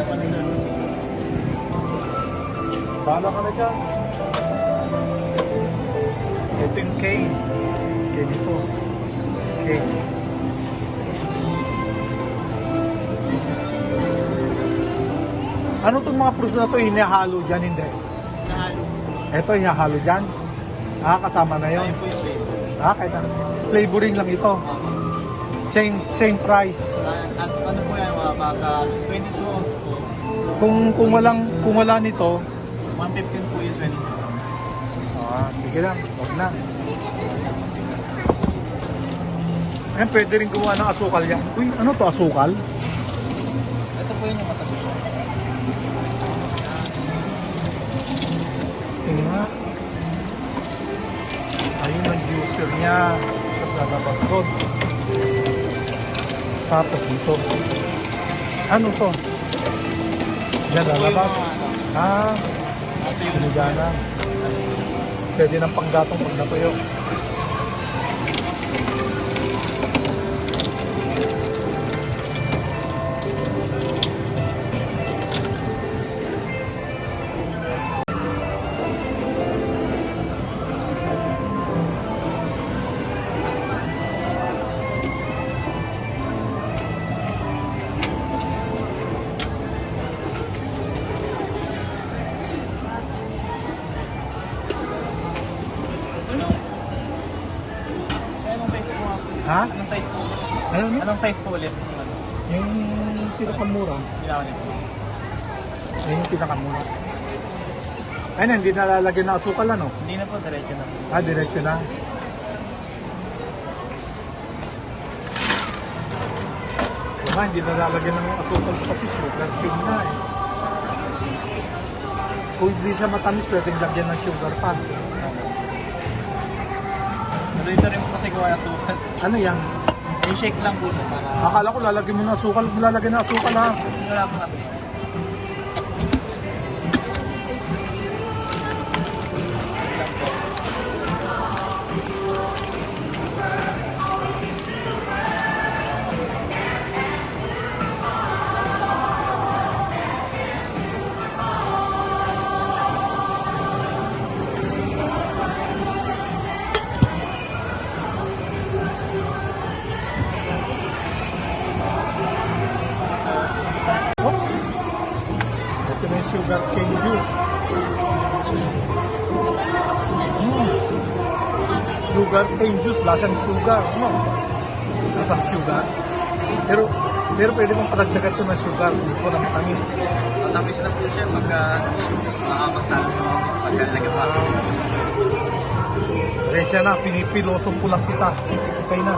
naman sir. Bahala ka na dyan. Ito yung cane. Cane ito. Cane. Ano itong mga fruits na ito? Hinahalo dyan, hindi? Nahalo. Ito, hinahalo dyan? Ah, kasama na yun. Ayun po yung flavor. Ah, kahit ano. Flavoring lang ito. Same price. At ano po yan mga baka 22 ounce po. Kung wala nito, 115 po yung 22 ounce. ah, sige lang, wag na. Ayan, pwede rin gumawa ng asukal yan. Uy, ano to, asukal? Ito po yun yung matasok. Tingnan nga. Ayun ang juicer niya. Tapos lalabas doon. Tapos dito. Ano to? Yan, lalabas. Ah, Ito yung binigana. Pwede ng panggatong pag natuyo. Anong size po nga po? Ha? Anong size po? Ayun, Anong size po ulit? yung pinakamura. Ginawa niyo po. Ayun yung pinakamura. Ayun, hindi nalalagyan ng asukal, ano? Hindi na po, diretso na po. Ah, diretso na. Diba, hindi nalalagyan ng asukal kasi sugar cane na eh. Kung hindi siya matamis, pwedeng lagyan ng sugar pa. Dito rin po kasi gawa yung sukat. Ano yan? Yung shake lang po siya para... Akala ko lalagyan mo ng asukal, lalagyan ng asukal ha. Wala po na. Oh. Ito na yung sugar cane juice. Sugar cane juice, lasang sugar. Ano? Lasang sugar. Pero pwede mong patagdagan ito ng sugar. Gusto na matamis. Matamis na po siya pagka makakasalo mo pagka nilagyan pa sa Resya na, pinipiloso ko lang kita. Okay na.